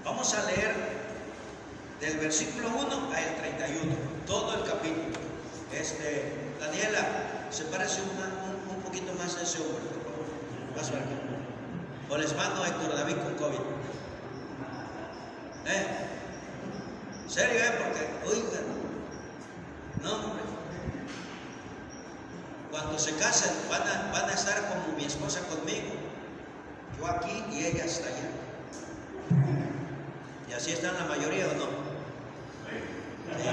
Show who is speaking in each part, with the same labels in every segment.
Speaker 1: Vamos a leer del versículo 1 al 31, todo el capítulo. Daniela, sepárese un poquito más a ese hombre, por favor. Más para acá. O les mando a Héctor David con COVID. ¿Serio, porque, oigan, no, hombre. Cuando se casen, van a estar como mi esposa conmigo. Yo aquí y ella está allá. ¿Y así están la mayoría o no? Sí.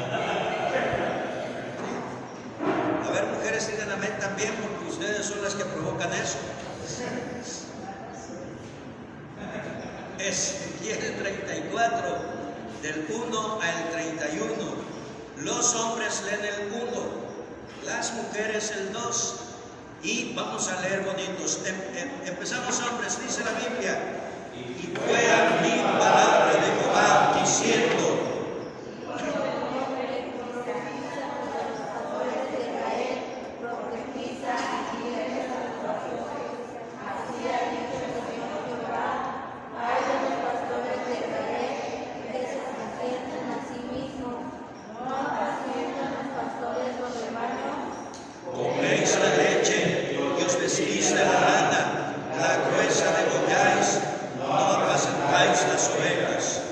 Speaker 1: A ver, mujeres, digan amén también, porque ustedes son las que provocan eso. Ezequiel 34, del 1 al 31. Los hombres leen el 1, las mujeres el 2. Y vamos a leer bonitos. Empezamos, hombres, dice la Biblia. Y fue a mí palabra de Jehová diciendo: coméis la leche y os vestís de la lana, la gruesa degolláis, no apacentáis las ovejas.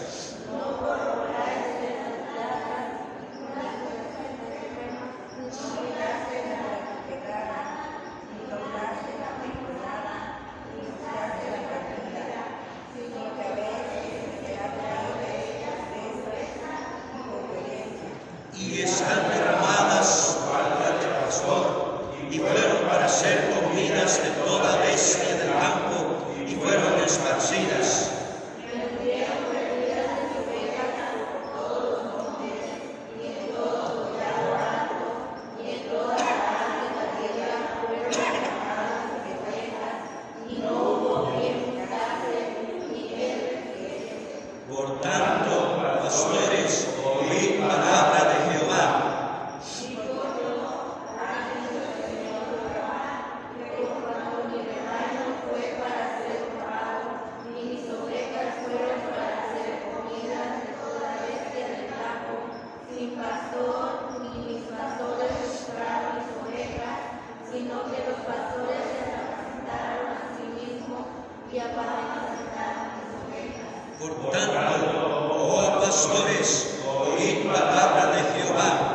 Speaker 1: Y están derramadas al pastor, y fueron para ser comidas de toda bestia del campo, y fueron esparcidas. Por tanto, pastores, oíd palabra de Jehová. Por tanto, oh pastores, oíd palabra de Jehová.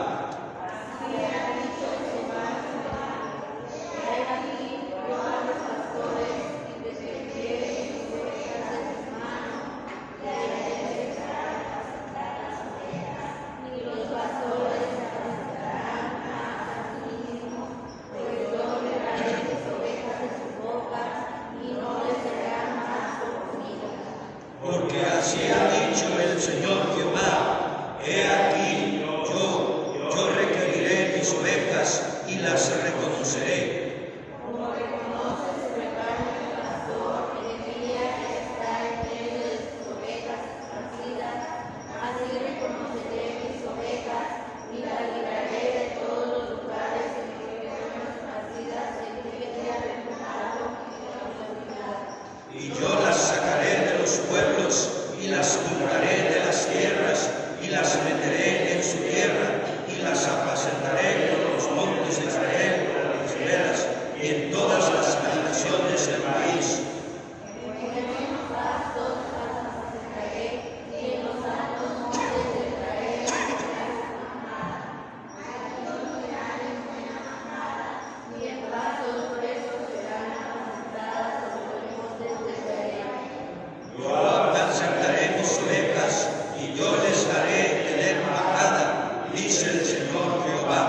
Speaker 1: Porque así ha dicho el Señor Jehová: he aquí, yo requeriré mis ovejas y las reconoceré. Y yo las sacaré de los pueblos, y las juntaré de las tierras, y las meteré en su tierra, y las apacentaré por los montes de Israel, por las veras, y en todas las habitaciones del país. Yo apacentaré mis ovejas, y yo les haré tener majada, dice el Señor Jehová.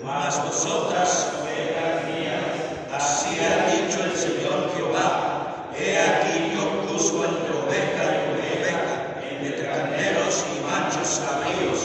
Speaker 1: Mas vosotras, ovejas mías, así ha dicho el Señor Jehová: he aquí yo juzgo entre oveja y oveja, entre carneros y machos cabríos.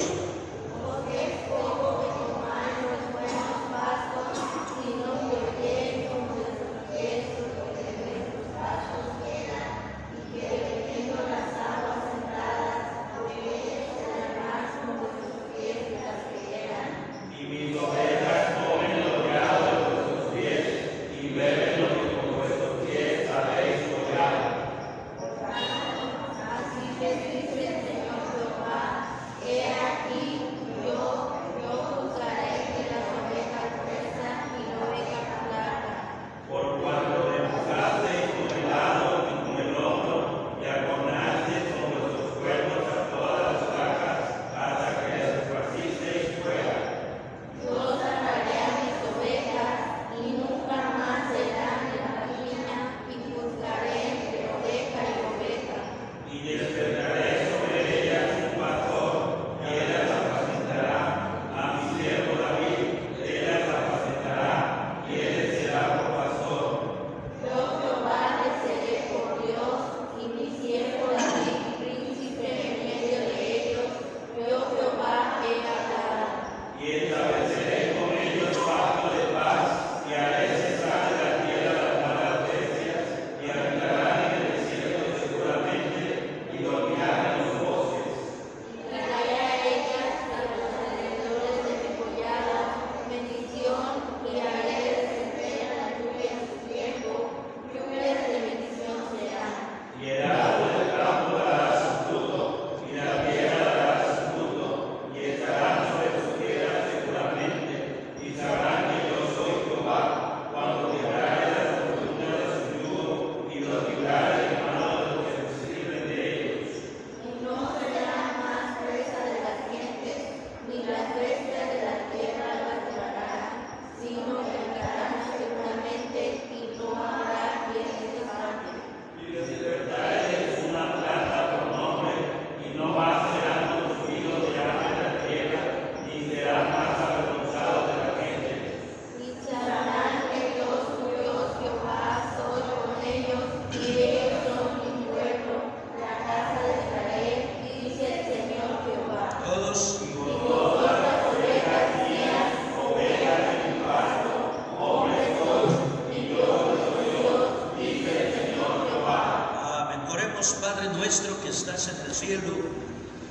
Speaker 1: Oremos. Padre nuestro que estás en el cielo,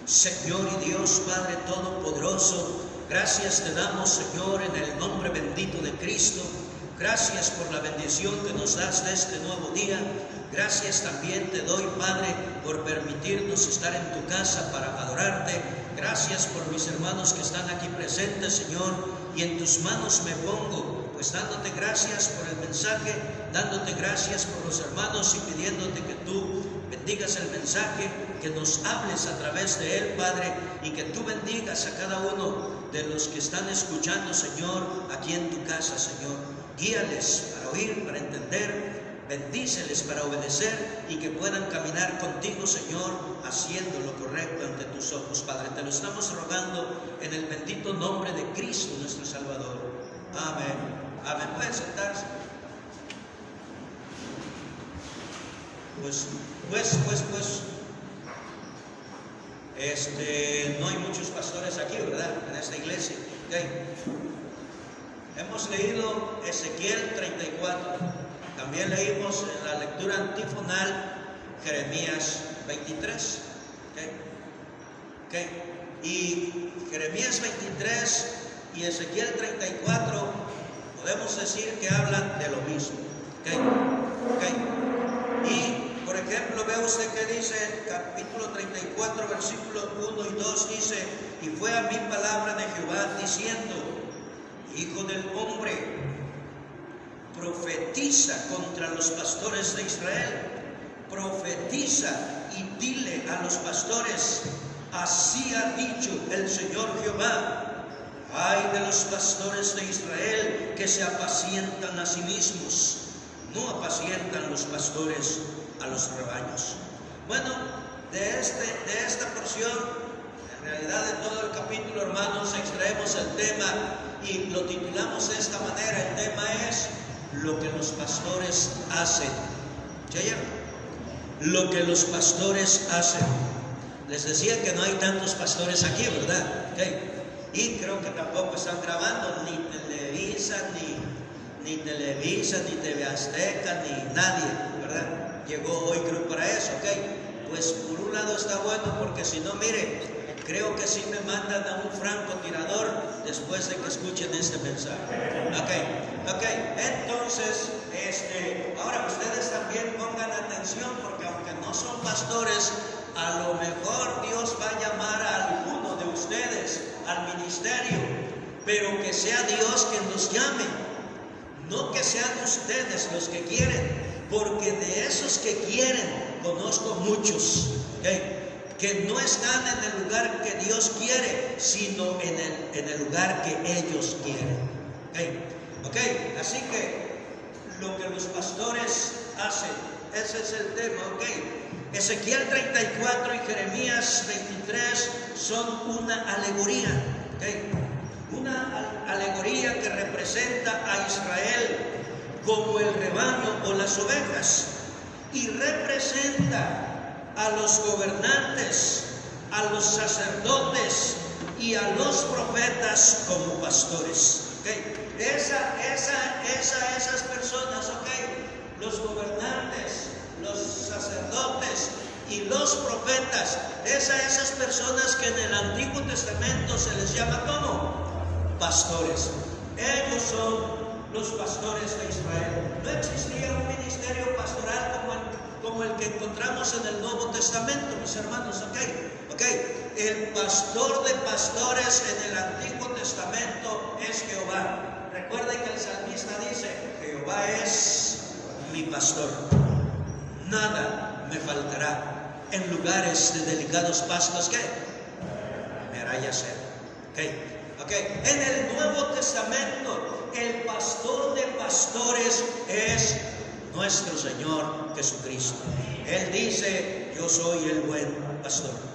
Speaker 1: Señor y Dios Padre Todopoderoso, gracias te damos, Señor, en el nombre bendito de Cristo. Gracias por la bendición que nos das de este nuevo día. Gracias también te doy, Padre, por permitirnos estar en tu casa para adorarte. Gracias por mis hermanos que están aquí presentes, Señor, y en tus manos me pongo, pues dándote gracias por el mensaje, dándote gracias por los hermanos y pidiéndote que tú bendigas el mensaje, que nos hables a través de él, Padre, y que tú bendigas a cada uno de los que están escuchando, Señor, aquí en tu casa, Señor. Guíales para oír, para entender, bendíceles para obedecer y que puedan caminar contigo, Señor, haciendo lo correcto ante tus ojos, Padre. Te lo estamos rogando en el bendito nombre de Cristo, nuestro Salvador. Amén. Amén. ¿Pueden sentarse? Pues, no hay muchos pastores aquí, ¿verdad? En esta iglesia. Okay. Hemos leído Ezequiel 34. También leímos en la lectura antifonal Jeremías 23. Y Jeremías 23 y Ezequiel 34 podemos decir que hablan de lo mismo. Y por ejemplo, ve usted que dice, capítulo 34, versículos 1 y 2, dice: y fue a mí palabra de Jehová diciendo: hijo del hombre, profetiza contra los pastores de Israel, profetiza y dile a los pastores: así ha dicho el Señor Jehová, ay de los pastores de Israel que se apacientan a sí mismos, no apacientan los pastores a los rebaños. Bueno, de esta porción, en realidad de todo el capítulo, hermanos, extraemos el tema y lo titulamos de esta manera. El tema es lo que los pastores hacen. ¿Sí? Lo que los pastores hacen. Les decía que no hay tantos pastores aquí, ¿verdad? Y creo que tampoco están grabando ni Televisa, ni TV Azteca, ni nadie, ¿verdad? Llegó hoy creo para eso, Pues por un lado está bueno, porque si no, mire, creo que sí me mandan a un francotirador después de que escuchen este mensaje. Entonces, ahora ustedes también pongan atención, porque aunque no son pastores, a lo mejor Dios va a llamar a alguno de ustedes al ministerio, pero que sea Dios quien los llame, no que sean ustedes los que quieren, porque de esos que quieren conozco muchos, que no están en el lugar que Dios quiere, sino en el lugar que ellos quieren. Así que lo que los pastores hacen, ese es el tema. Ezequiel 34 y Jeremías 23 son una alegoría, una alegoría que representa a Israel como el rebaño o las ovejas, y representa a los gobernantes, a los sacerdotes y a los profetas como pastores. Esas personas, los gobernantes, los sacerdotes y los profetas, esas personas que en el Antiguo Testamento se les llama como pastores. Ellos son los pastores de Israel. No existía un ministerio pastoral como el que encontramos en el Nuevo Testamento, mis hermanos. El pastor de pastores en el Antiguo Testamento es Jehová. Recuerden que el salmista dice: Jehová es mi pastor, nada me faltará. En lugares de delicados pastos, me hará yacer. En el Nuevo Testamento, el pastor de pastores es nuestro Señor Jesucristo. Él dice: yo soy el buen pastor.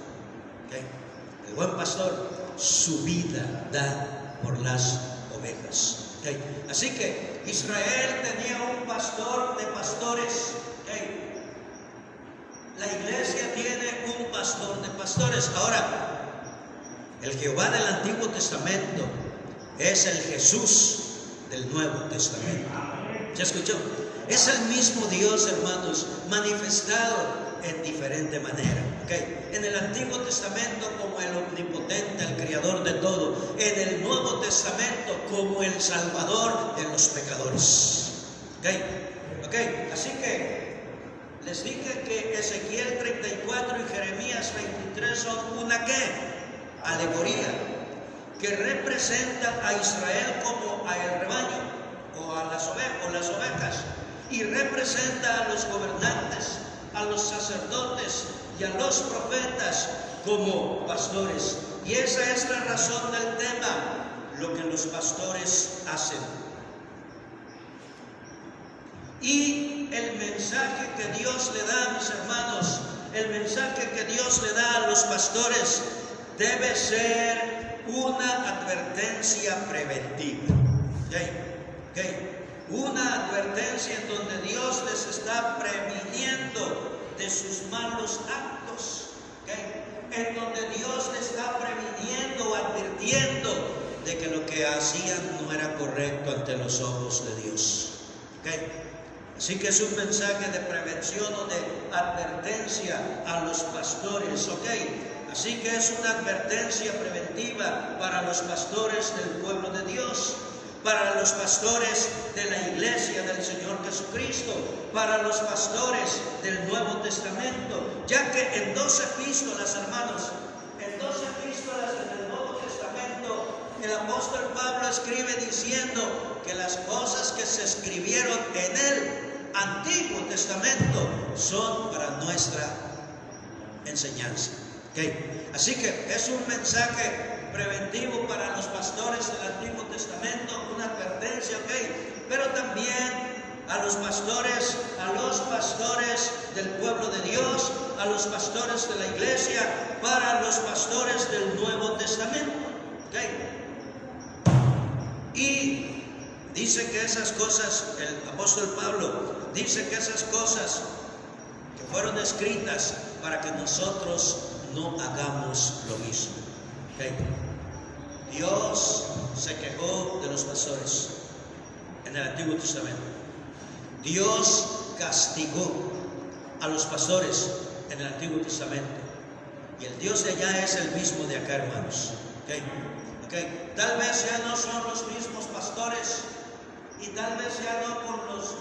Speaker 1: El buen pastor su vida da por las ovejas. Así que Israel tenía un pastor de pastores. La iglesia tiene un pastor de pastores. Ahora, el Jehová del Antiguo Testamento es el Jesús del Nuevo Testamento. ¿Se escuchó? Es el mismo Dios, hermanos, manifestado en diferente manera. ¿Okay? En el Antiguo Testamento como el omnipotente, el creador de todo. En el Nuevo Testamento como el salvador de los pecadores. ¿Okay? ¿Okay? Así que les dije que Ezequiel 34 y Jeremías 23 son una ¿qué? Alegoría que representa a Israel como a el rebaño o a las ovejas, y representa a los gobernantes, a los sacerdotes y a los profetas como pastores. Y esa es la razón del tema, lo que los pastores hacen. Y el mensaje que Dios le da, mis hermanos, el mensaje que Dios le da a los pastores debe ser una advertencia preventiva. ¿Okay? ¿Okay? Una advertencia en donde Dios les está previniendo de sus malos actos. ¿Okay? En donde Dios les está previniendo, advirtiendo de que lo que hacían no era correcto ante los ojos de Dios. ¿Okay? Así que es un mensaje de prevención o de advertencia a los pastores. ¿Okay? Así que es una advertencia preventiva para los pastores del pueblo de Dios, para los pastores de la iglesia del Señor Jesucristo, para los pastores del Nuevo Testamento, ya que en 2 epístolas, hermanos, en 2 epístolas del Nuevo Testamento, el apóstol Pablo escribe diciendo que las cosas que se escribieron en el Antiguo Testamento son para nuestra enseñanza. ¿Okay? Así que es un mensaje preventivo para los pastores del Antiguo Testamento, una advertencia, ¿okay? Pero también a los pastores del pueblo de Dios, a los pastores de la iglesia, para los pastores del Nuevo Testamento. ¿Okay? Y dice que esas cosas, el apóstol Pablo dice que esas cosas que fueron escritas para que nosotros no hagamos lo mismo. ¿Okay? Dios se quejó de los pastores en el Antiguo Testamento. Dios castigó a los pastores en el Antiguo Testamento. Y el Dios de allá es el mismo de acá, hermanos. ¿Okay? ¿Okay? Tal vez ya no son los mismos pastores y tal vez ya no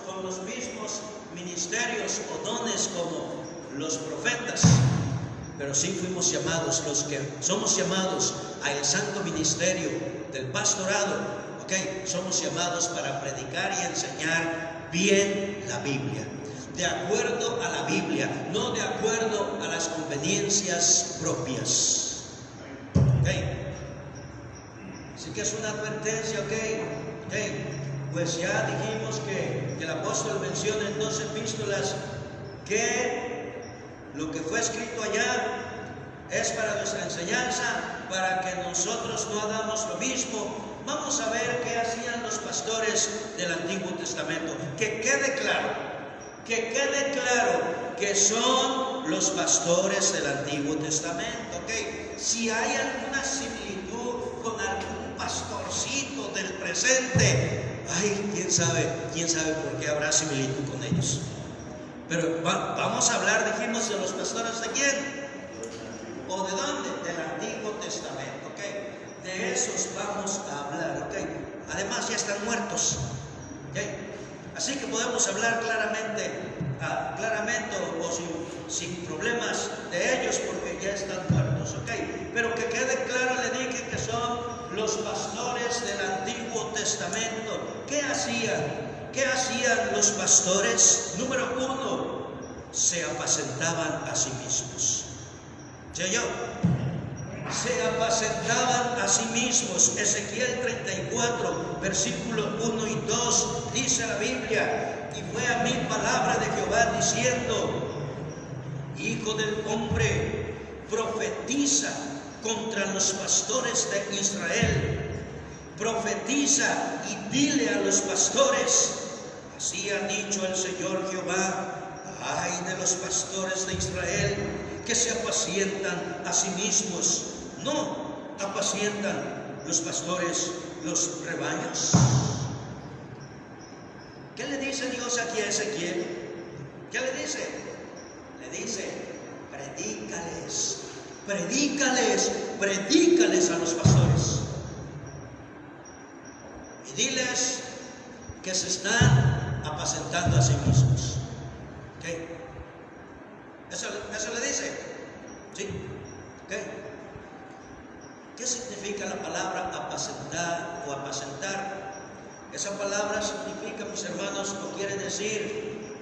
Speaker 1: con los mismos ministerios o dones como los profetas. Pero sí fuimos llamados, los que somos llamados al santo ministerio del pastorado, ¿okay? Somos llamados para predicar y enseñar bien la Biblia, de acuerdo a la Biblia, no de acuerdo a las conveniencias propias. ¿Okay? Así que es una advertencia, ¿okay? Pues ya dijimos que el apóstol menciona en 2 epístolas que lo que fue escrito allá es para nuestra enseñanza, para que nosotros no hagamos lo mismo. Vamos a ver qué hacían los pastores del Antiguo Testamento. Que quede claro que son los pastores del Antiguo Testamento. ¿Okay? Si hay alguna similitud con algún pastorcito del presente, ay, quién sabe por qué habrá similitud con ellos. Pero vamos a hablar, dijimos, de los pastores ¿de quién? ¿O de dónde? Del Antiguo Testamento, ¿ok? De esos vamos a hablar, ¿ok? Además ya están muertos, ¿ok? Así que podemos hablar claramente o sin problemas de ellos porque ya están muertos, ¿ok? Pero que quede claro, le dije que son los pastores del Antiguo Testamento. ¿Qué hacían? ¿Qué hacían los pastores? Número 1, se apacentaban a sí mismos. ¿Sí yo? Se apacentaban a sí mismos. Ezequiel 34, versículo 1 y 2, dice la Biblia: y fue a mí palabra de Jehová diciendo: Hijo del hombre, profetiza contra los pastores de Israel. Profetiza y dile a los pastores: así ha dicho el Señor Jehová, ay de los pastores de Israel, que se apacientan a sí mismos, ¿no apacientan los pastores los rebaños? ¿Qué le dice dice Dios aquí a Ezequiel? ¿Qué le dice? Le dice, predícales, predícales, predícales a los pastores. Y diles que se están apacentando a sí mismos. ¿Okay? ¿Eso le dice? ¿Sí? ¿Okay? ¿Qué significa la palabra apacentar o apacentar? Esa palabra significa, mis hermanos, o quiere decir,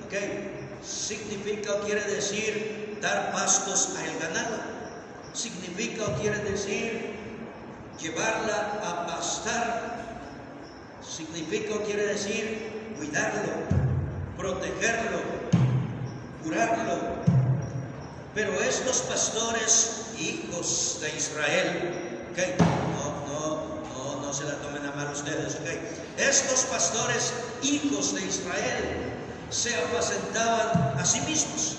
Speaker 1: significa o quiere decir dar pastos al ganado. Significa o quiere decir llevarla a pastar. Significa o quiere decir cuidarlo, protegerlo, curarlo. Pero estos pastores, hijos de Israel, no se la tomen a mal ustedes, estos pastores, hijos de Israel, se apacentaban a sí mismos.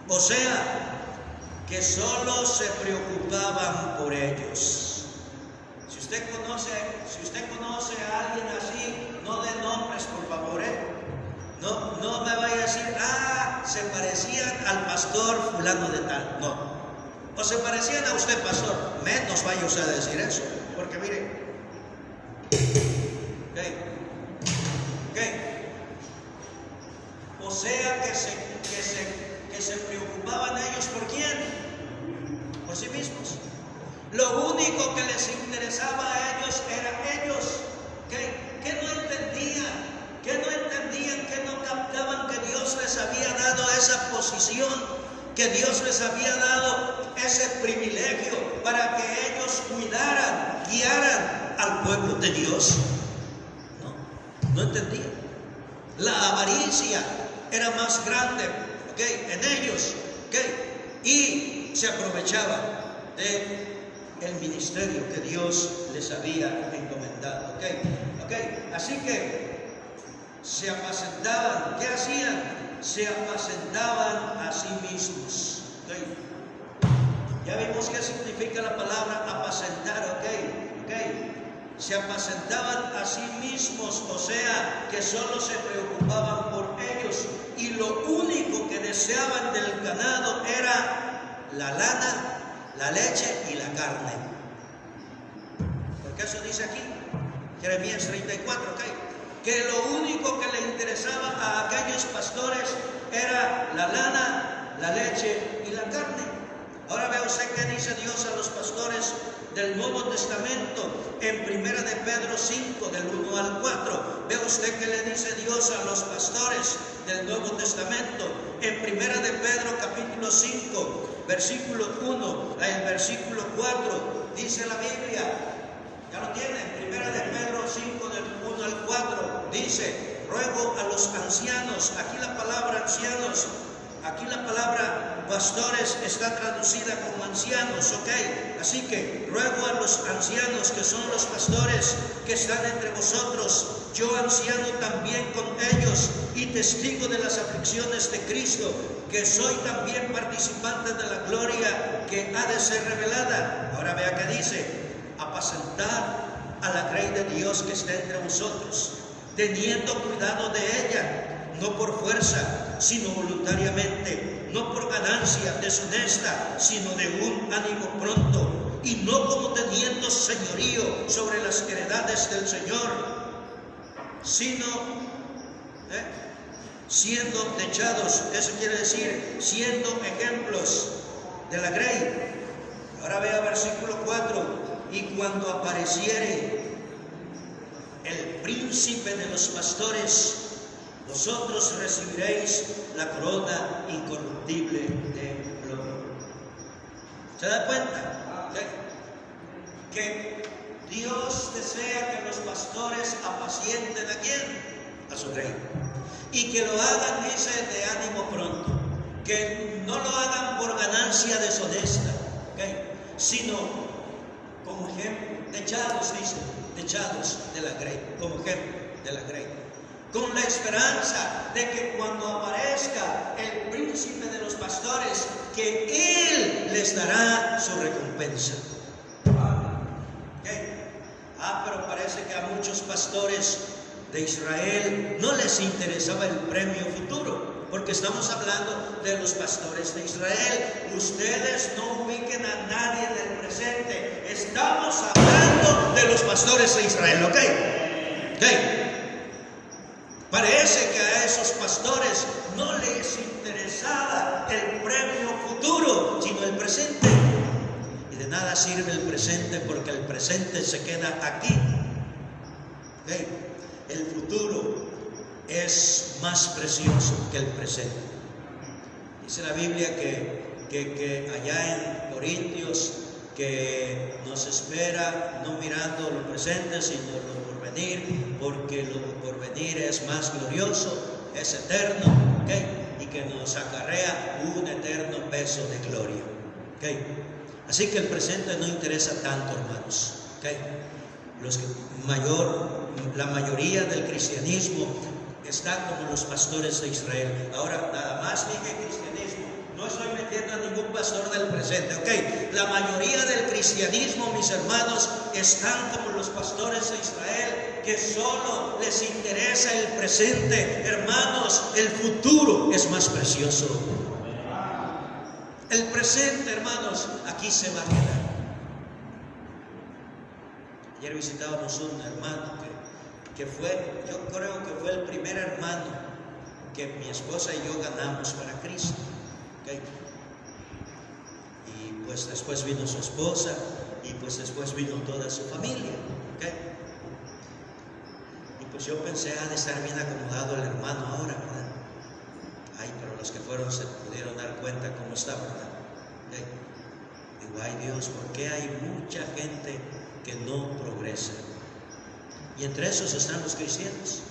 Speaker 1: O sea, que solo se preocupaban por ellos. Si usted conoce a alguien así, no dé nombres, por favor, No me vaya a decir, se parecían al pastor fulano de tal. No. O se parecían a usted, pastor. Menos vaya usted a decir eso. Porque mire. O sea que se preocupaban ellos ¿por quién? Por sí mismos. Lo único que les interesaba a ellos era ellos. Que no entendían, que no captaban que Dios les había dado esa posición, que Dios les había dado ese privilegio para que ellos cuidaran, guiaran al pueblo de Dios. No entendían. La avaricia era más grande, en ellos, y se aprovechaban del ministerio que Dios les había encomendado, Así que se apacentaban. ¿Qué hacían? Se apacentaban a sí mismos. Ya vimos qué significa la palabra apacentar, Se apacentaban a sí mismos, o sea, que solo se preocupaban por ellos y lo único que deseaban del ganado era la lana, la leche y la carne. Porque eso dice aquí, Jeremías 34, que lo único que le interesaba a aquellos pastores era la lana, la leche y la carne. Ahora vea usted qué dice Dios a los pastores del Nuevo Testamento en 1 de Pedro 5, del 1 al 4. Vea usted qué le dice Dios a los pastores del Nuevo Testamento en 1 de Pedro capítulo 5, versículo 1 al versículo 4. Dice la Biblia, ya lo tienen, 1 de Pedro 5, del 1 al 4, dice: ruego a los ancianos. Aquí la palabra ancianos, aquí la palabra pastores está traducida como ancianos, Así que ruego a los ancianos, que son los pastores que están entre vosotros, yo anciano también con ellos y testigo de las aflicciones de Cristo, que soy también participante de la gloria que ha de ser revelada. Ahora vea que dice: apacentar a la grey de Dios que está entre vosotros, teniendo cuidado de ella, no por fuerza, sino voluntariamente, no por ganancia deshonesta, sino de un ánimo pronto, y no como teniendo señorío sobre las heredades del Señor, sino siendo dechados. Eso quiere decir siendo ejemplos de la grey. Ahora vea versículo 4: y cuando apareciere el príncipe de los pastores, vosotros recibiréis la corona incorruptible de gloria. ¿Se da cuenta? Que Dios desea que los pastores apacienten ¿a quién? A su rey. Y que lo hagan, dice, de ánimo pronto. Que no lo hagan por ganancia deshonesta, sino como ejemplo, dechados, dice, dechados de la grey, como ejemplo de la grey, con la esperanza de que cuando aparezca el príncipe de los pastores, que Él les dará su recompensa. Pero parece que a muchos pastores de Israel no les interesaba el premio futuro, porque estamos hablando de los pastores de Israel. Ustedes no ubiquen a nadie en el presente. Estamos hablando de los pastores de Israel, ¿ok? Parece que a esos pastores no les interesaba el premio futuro, sino el presente. Y de nada sirve el presente, porque el presente se queda aquí. El futuro es más precioso que el presente. Dice la Biblia que allá en Corintios, que nos espera no mirando lo presente, sino lo porvenir, porque lo porvenir es más glorioso, es eterno, y que nos acarrea un eterno peso de gloria. Así que el presente no interesa tanto, hermanos. La mayoría del cristianismo está como los pastores de Israel. Ahora, nada más dije cristianismo, no estoy metiendo a ningún pastor del presente, La mayoría del cristianismo, mis hermanos, están como los pastores de Israel, que solo les interesa el presente. Hermanos, el futuro es más precioso. El presente, hermanos, aquí se va a quedar. Ayer visitábamos un hermano que fue, yo creo que fue el primer hermano que mi esposa y yo ganamos para Cristo. Y pues después vino su esposa, y pues después vino toda su familia. Y pues yo pensé, de estar bien acomodado el hermano ahora, ¿verdad? Pero los que fueron se pudieron dar cuenta cómo está, ¿verdad? Digo, ay Dios, ¿por qué hay mucha gente que no progresa? Y entre esos están los cristianos,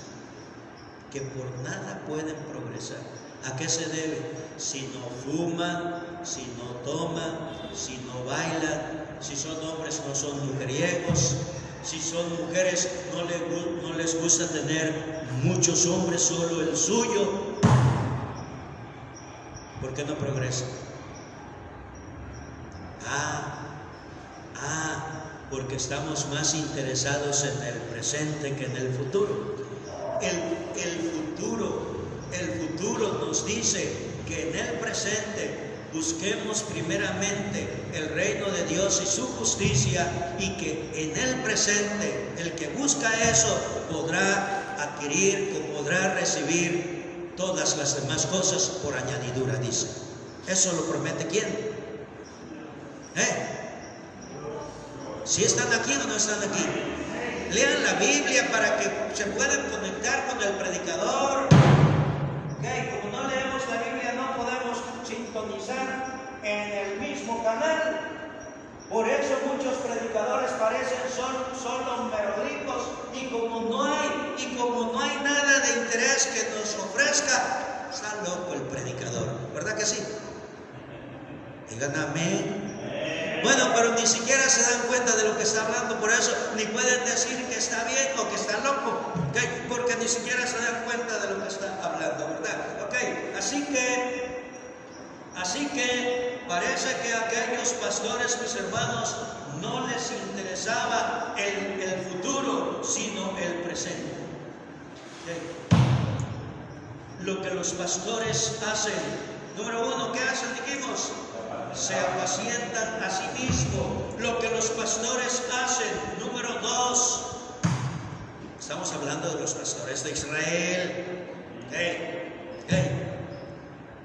Speaker 1: que por nada pueden progresar. ¿A qué se debe? Si no fuman, si no toman, si no bailan, si son hombres no son mujeriegos, si son mujeres no les gusta tener muchos hombres, solo el suyo. ¿Por qué no progresan? Porque estamos más interesados en el presente que en el futuro. El futuro nos dice que en el presente busquemos primeramente el reino de Dios y su justicia, y que en el presente el que busca eso podrá adquirir o podrá recibir todas las demás cosas por añadidura, dice. ¿Eso lo promete quién? ¿Si están aquí o no están aquí? Lean la Biblia para que se puedan conectar con el predicador. Como no leemos la Biblia, no podemos sintonizar en el mismo canal. Por eso muchos predicadores parecen solo merolicos, y como no hay nada de interés que nos ofrezca, está loco el predicador, ¿verdad que sí? Digan amén. Bueno, pero ni siquiera se dan cuenta de lo que está hablando, por eso ni pueden decir que está bien o que está loco, porque ni siquiera se dan cuenta de lo que está hablando, ¿verdad? Así que parece que a aquellos pastores, mis hermanos, no les interesaba el futuro, sino el presente. Lo que los pastores hacen, número uno, ¿qué hacen? Dijimos, se apacientan a sí mismos. Lo que los pastores hacen, número dos, estamos hablando de los pastores de Israel,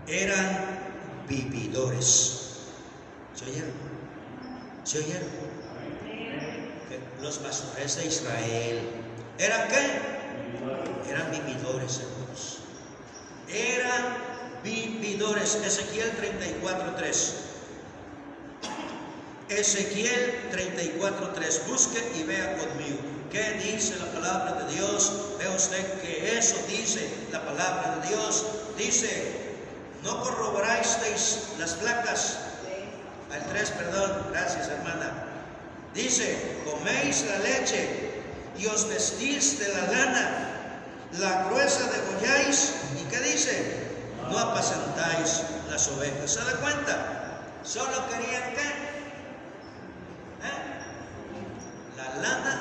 Speaker 1: eran vividores. ¿Se oyeron? ¿Se oyeron? Los pastores de Israel ¿eran qué? Eran vividores, hermanos. Eran vividores. Ezequiel 34:3. Ezequiel 34:3. Busque y vea conmigo. ¿Qué dice la palabra de Dios? Ve usted que eso dice la palabra de Dios. Dice, no corroborasteis las placas. Al 3, perdón. Gracias, hermana. Dice, coméis la leche y os vestís de la lana, la gruesa degolláis. ¿Y qué dice? No apacentáis las ovejas. ¿Se da cuenta? Solo querían ¿qué? La lana,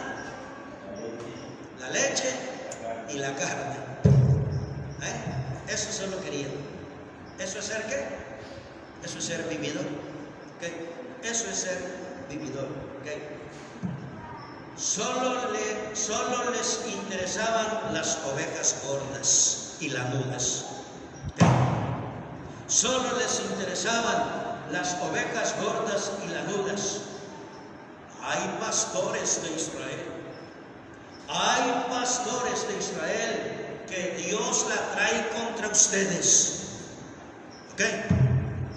Speaker 1: la leche y la carne. Eso solo querían. ¿Eso es ser qué? Eso es ser vividor. ¿Okay? Eso es ser vividor. ¿Okay? Solo les interesaban las ovejas gordas y lanudas. ¿Okay? Solo les interesaban las ovejas gordas y lanudas. Hay pastores de Israel. Hay pastores de Israel que Dios la trae contra ustedes. ¿Ok?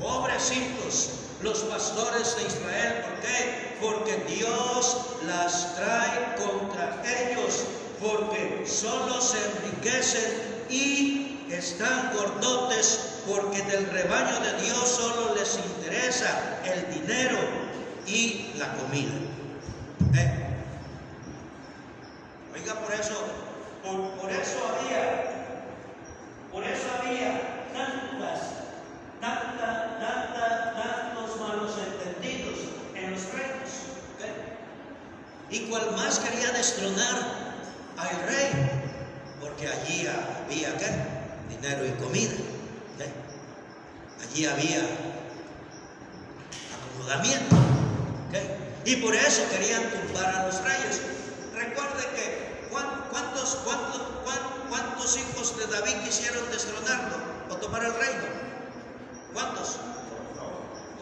Speaker 1: Pobrecitos los pastores de Israel. ¿Por qué? Porque Dios las trae contra ellos. Porque solo se enriquecen y están gordotes. Porque del rebaño de Dios solo les interesa el dinero y la comida. Oiga, por eso había tantos malos entendidos en los reinos. Y cual más quería destronar al rey, porque allí había ¿qué? Dinero y comida. Allí había acomodamiento. Y por eso querían tumbar a los reyes. Recuerde que ¿cuántos hijos de David quisieron destronarlo o tomar el reino? ¿Cuántos?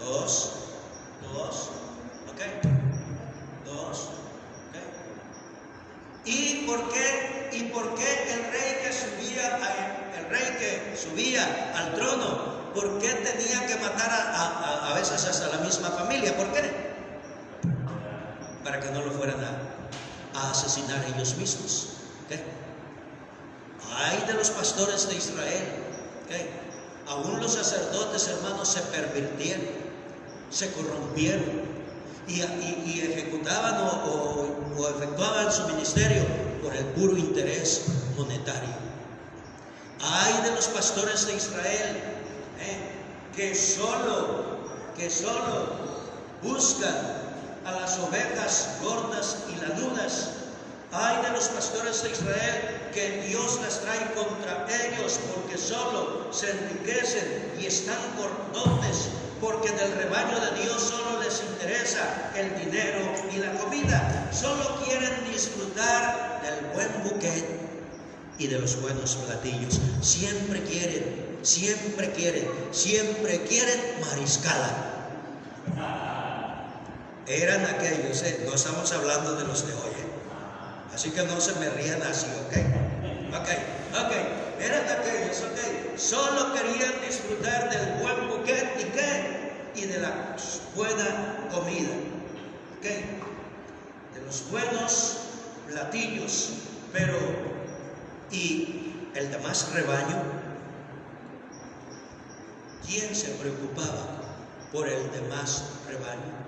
Speaker 1: Dos. ¿Ok? Dos. ¿Ok? ¿Y por qué el rey que subía al trono, por qué tenía que matar a veces hasta la misma familia? ¿Por qué? Para que no lo fueran a asesinar ellos mismos. ¿Okay? Ay de los pastores de Israel. ¿Okay? Aún los sacerdotes, hermanos, se pervirtieron, se corrompieron y ejecutaban o efectuaban su ministerio por el puro interés monetario. Ay de los pastores de Israel, que solo buscan a las ovejas gordas y lanudas. Ay de los pastores de Israel, que Dios las trae contra ellos, porque solo se enriquecen y están gordotes, porque del rebaño de Dios solo les interesa el dinero y la comida. Solo quieren disfrutar del buen buquet y de los buenos platillos. Siempre quieren mariscada. Eran aquellos, no estamos hablando de los de hoy, así que no se me rían así, ¿ok? Eran aquellos, solo querían disfrutar del buen buquet y de la buena comida, de los buenos platillos, y el demás rebaño, ¿quién se preocupaba por el demás rebaño?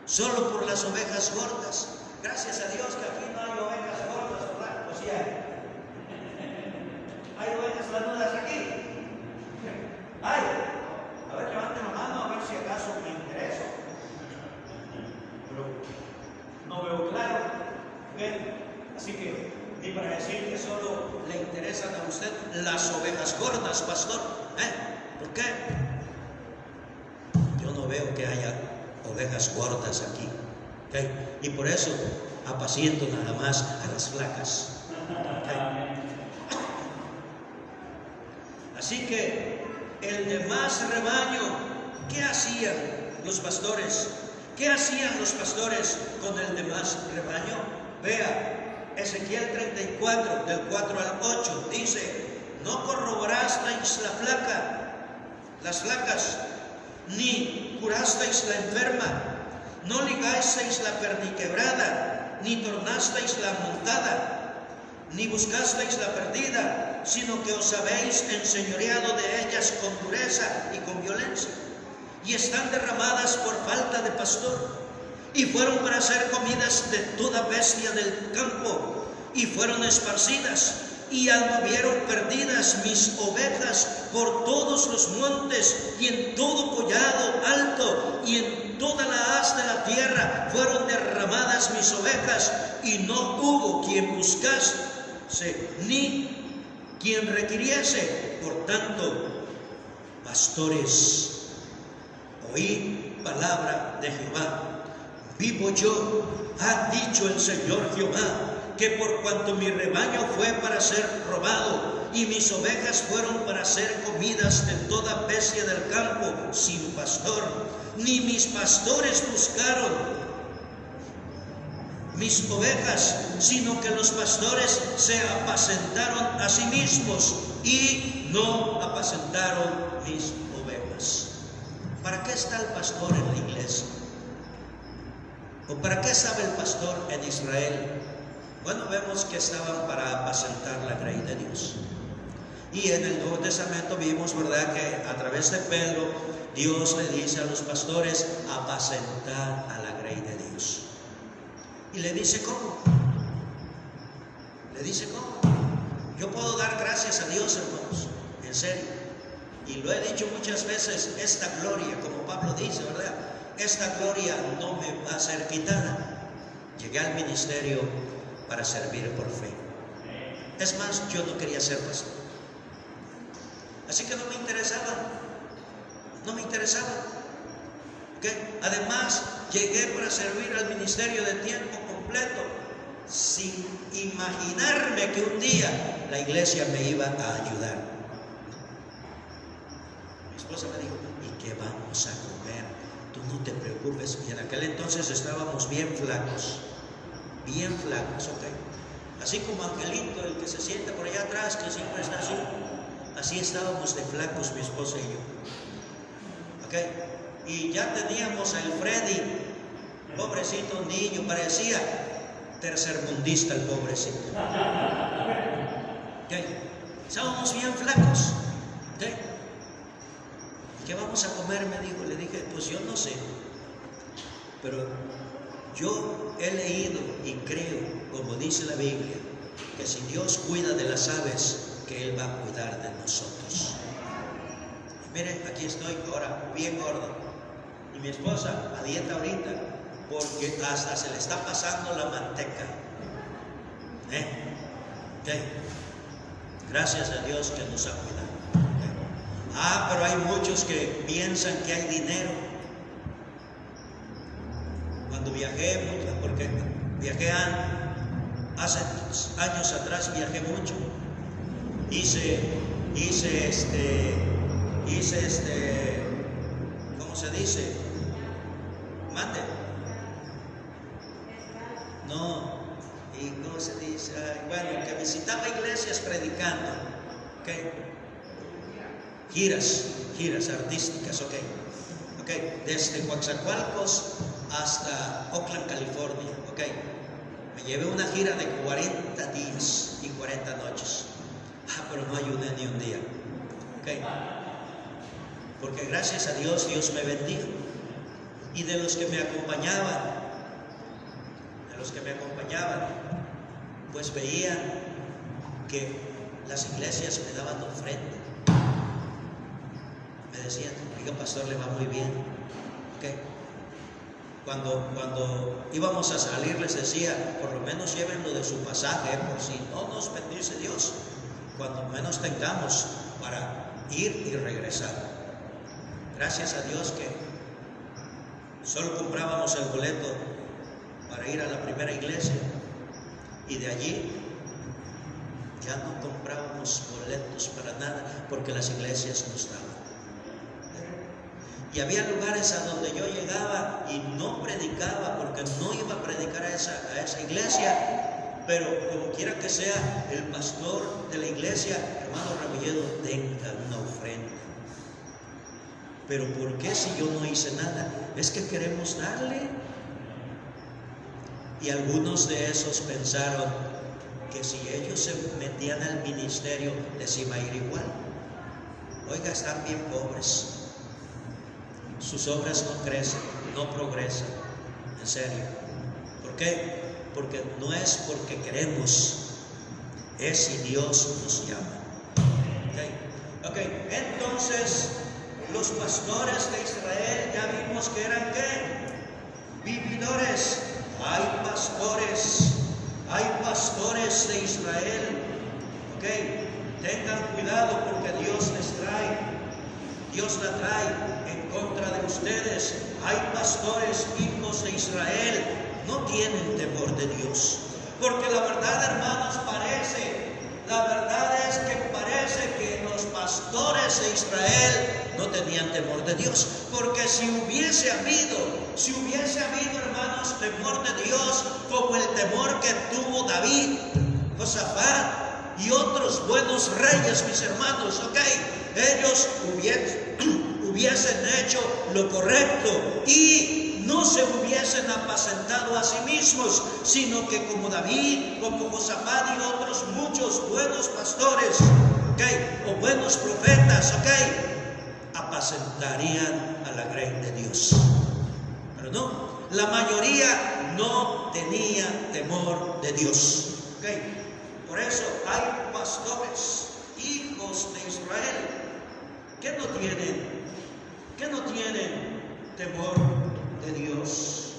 Speaker 1: Solo por las ovejas gordas. Gracias a Dios que aquí no hay ovejas gordas, ¿verdad? O sea, ¿hay ovejas lanudas aquí? ¿Hay? A ver, levanten la mano a ver si acaso me interesa. Pero no veo claro. Así que, ni para decir que solo le interesan a usted las ovejas gordas, pastor. ¿Por qué? Yo no veo que haya ovejas gordas aquí, y por eso apaciento nada más a las flacas. Así que el demás rebaño, ¿qué hacían los pastores? ¿Qué hacían los pastores con el demás rebaño? Vea, Ezequiel 34, del 4 al 8, dice: no corroborasteis las flacas, ni curasteis la enferma, no ligasteis la perniquebrada, ni tornasteis la amontada, ni buscasteis la perdida, sino que os habéis enseñoreado de ellas con dureza y con violencia, y están derramadas por falta de pastor, y fueron para ser comidas de toda bestia del campo, y fueron esparcidas, y anduvieron perdidas mis ovejas por todos los montes, y en todo collado alto, y en toda la haz de la tierra fueron derramadas mis ovejas, y no hubo quien buscase ni quien requiriese. Por tanto, pastores, oí palabra de Jehová. Vivo yo, ha dicho el Señor Jehová, que por cuanto mi rebaño fue para ser robado, y mis ovejas fueron para ser comidas de toda bestia del campo sin pastor, ni mis pastores buscaron mis ovejas, sino que los pastores se apacentaron a sí mismos y no apacentaron mis ovejas. ¿Para qué está el pastor en la iglesia? ¿O para qué estaba el pastor en Israel? Bueno, vemos que estaban para apacentar la grey de Dios. Y en el Nuevo Testamento vimos, ¿verdad?, que a través de Pedro, Dios le dice a los pastores, apacentar a la grey de Dios. Y le dice, ¿cómo? Le dice, ¿cómo? Yo puedo dar gracias a Dios, hermanos, en serio. Y lo he dicho muchas veces, esta gloria, como Pablo dice, ¿verdad?, esta gloria no me va a ser quitada. Llegué al ministerio para servir por fe. Es más, yo no quería ser pastor. Así que no me interesaba. ¿Okay? Además, llegué para servir al ministerio de tiempo completo, sin imaginarme que un día la iglesia me iba a ayudar. Mi esposa me dijo, ¿y qué vamos a comer? Tú no te preocupes. Y en aquel entonces estábamos bien flacos, ¿ok? Así como Angelito, el que se sienta por allá atrás, que siempre está así. Así estábamos de flacos mi esposa y yo. ¿Ok? Y ya teníamos el Freddy, pobrecito niño, parecía tercermundista el pobrecito. ¿Ok? Estábamos bien flacos. ¿Ok? ¿Qué vamos a comer? Me dijo. Le dije, pues yo no sé. Pero yo he leído y creo, como dice la Biblia, que si Dios cuida de las aves, que Él va a cuidar de nosotros. Y miren, aquí estoy ahora bien gordo. Y mi esposa a dieta ahorita, porque hasta se le está pasando la manteca. ¿Okay? Gracias a Dios que nos ha cuidado. ¿Okay? Pero hay muchos que piensan que hay dinero. Cuando viajé, porque viajé hace años atrás, viajé mucho. Hice ¿cómo se dice? Mande. No, y ¿cómo se dice? Bueno, que visitaba iglesias predicando, ¿ok? Giras artísticas, ¿ok? Desde Coatzacoalcos hasta Oakland, California, ¿ok? Me llevé una gira de 40 días y 40 noches. Pero no ayuné ni un día. ¿Okay? Porque gracias a Dios, Dios me bendijo. Y de los que me acompañaban, pues veían que las iglesias me daban ofrenda. Me decían, oiga, pastor, le va muy bien. ¿Okay? Cuando íbamos a salir les decía, por lo menos llévenlo de su pasaje, por si no nos bendice Dios, cuando menos tengamos para ir y regresar. Gracias a Dios que solo comprábamos el boleto para ir a la primera iglesia y de allí ya no comprábamos boletos para nada porque las iglesias no estaban. Y había lugares a donde yo llegaba y no predicaba porque no iba a predicar a esa iglesia. Pero como quiera que sea, el pastor de la iglesia, hermano Rebolledo, tenga una ofrenda. Pero ¿por qué si yo no hice nada? Es que queremos darle. Y algunos de esos pensaron que si ellos se metían al ministerio les iba a ir igual. Oiga, están bien pobres. Sus obras no crecen, no progresan. En serio. ¿Por qué? Porque no es porque queremos, es si Dios nos llama. Okay. Entonces, los pastores de Israel ya vimos que eran ¿qué? Vividores. Hay pastores Hay pastores de Israel, ok, tengan cuidado porque Dios la trae en contra de ustedes. Hay pastores, hijos de Israel, no tienen temor de Dios. Porque la verdad, hermanos, la verdad es que parece que los pastores de Israel no tenían temor de Dios. Porque si hubiese habido, hermanos, temor de Dios, como el temor que tuvo David, Josafat y otros buenos reyes, mis hermanos, ok, ellos hubiesen hecho lo correcto y no se hubiesen apacentado a sí mismos, sino que como David, como Josafat y otros muchos buenos pastores, ok, o buenos profetas, ok, apacentarían a la grey de Dios. Pero no, la mayoría no tenía temor de Dios, ok. Por eso hay pastores, hijos de Israel, que no tienen temor de Dios.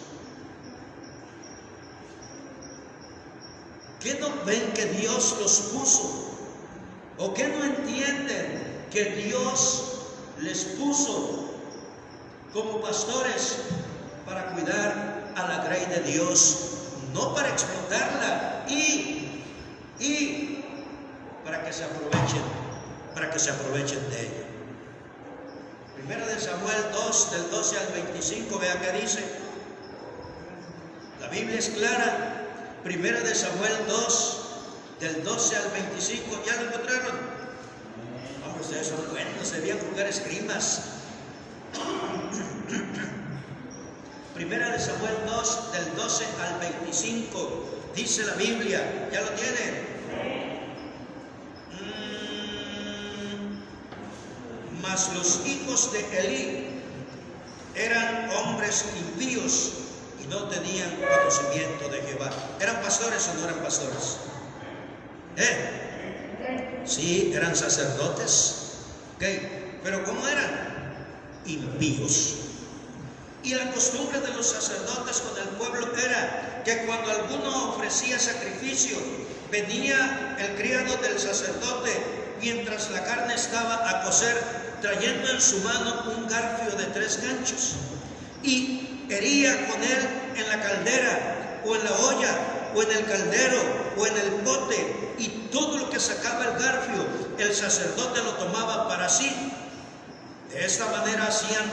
Speaker 1: ¿Que no ven que Dios los puso? ¿O que no entienden que Dios les puso como pastores para cuidar a la grey de Dios, no para explotarla y para que se aprovechen de ella? Primera de Samuel 2, del 12 al 25, vea que dice. La Biblia es clara. Primera de Samuel 2, del 12 al 25, ¿ya lo encontraron? Hombre, ustedes son buenos, debían jugar esgrimas. Primera de Samuel 2, del 12 al 25, dice la Biblia, ¿ya lo tienen? Mas los hijos de Elí eran hombres impíos y no tenían conocimiento de Jehová. ¿Eran pastores o no eran pastores? Sí, eran sacerdotes. Okay. Pero ¿cómo eran? Impíos. Y la costumbre de los sacerdotes con el pueblo era que cuando alguno ofrecía sacrificio, venía el criado del sacerdote mientras la carne estaba a cocer, trayendo en su mano un garfio de 3 ganchos, y hería con él en la caldera, o en la olla, o en el caldero, o en el pote, y todo lo que sacaba el garfio, el sacerdote lo tomaba para sí. De esta manera hacían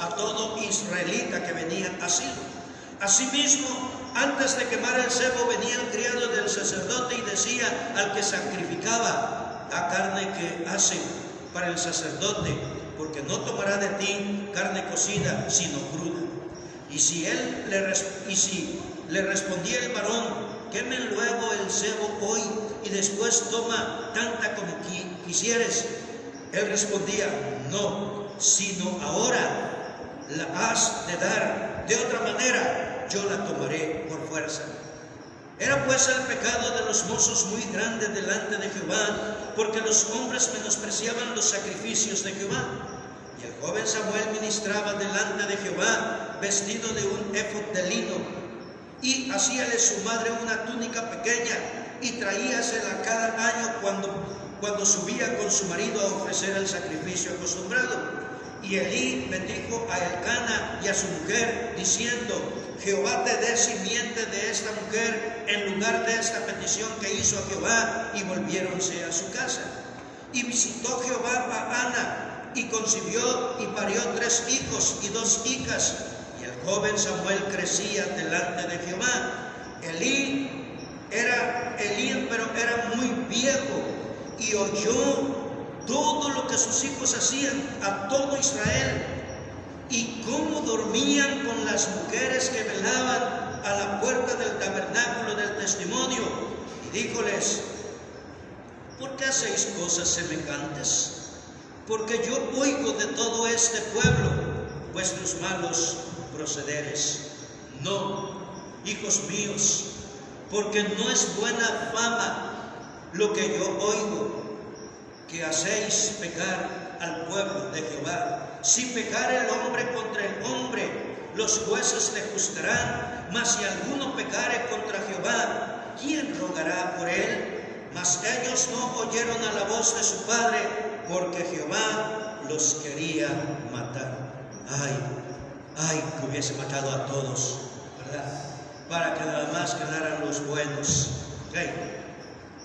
Speaker 1: a todo israelita que venía a Silo. Asimismo, antes de quemar el cebo, venía el criado del sacerdote y decía al que sacrificaba: da carne que hace para el sacerdote, porque no tomará de ti carne cocida, sino cruda. Y si le respondía el varón: quemen luego el cebo hoy y después toma tanta como quisieres, él respondía: no, sino ahora la has de dar, de otra manera yo la tomaré por fuerza. Era pues el pecado de los mozos muy grande delante de Jehová, porque los hombres menospreciaban los sacrificios de Jehová. Y el joven Samuel ministraba delante de Jehová, vestido de un éfod de lino, y hacíale su madre una túnica pequeña, y traíasela cada año cuando subía con su marido a ofrecer el sacrificio acostumbrado. Y Elí bendijo a Elcana y a su mujer, diciendo: Jehová te dé simiente de esta mujer en lugar de esta petición que hizo a Jehová. Y volviéronse a su casa. Y visitó Jehová a Ana, y concibió y parió 3 hijos y 2 hijas. Y el joven Samuel crecía delante de Jehová. Pero era muy viejo, y oyó todo lo que sus hijos hacían a todo Israel, y cómo dormían con las mujeres que velaban a la puerta del tabernáculo del testimonio. Y díjoles: ¿por qué hacéis cosas semejantes? Porque yo oigo de todo este pueblo vuestros malos procederes. No, hijos míos, porque no es buena fama lo que yo oigo, que hacéis pecar al pueblo de Jehová. Si pecare el hombre contra el hombre, los jueces le juzgarán. Mas si alguno pecare contra Jehová, ¿quién rogará por él? Mas ellos no oyeron a la voz de su padre, porque Jehová los quería matar. Ay, que hubiese matado a todos, ¿verdad? Para que nada más quedaran los buenos. ¿Okay?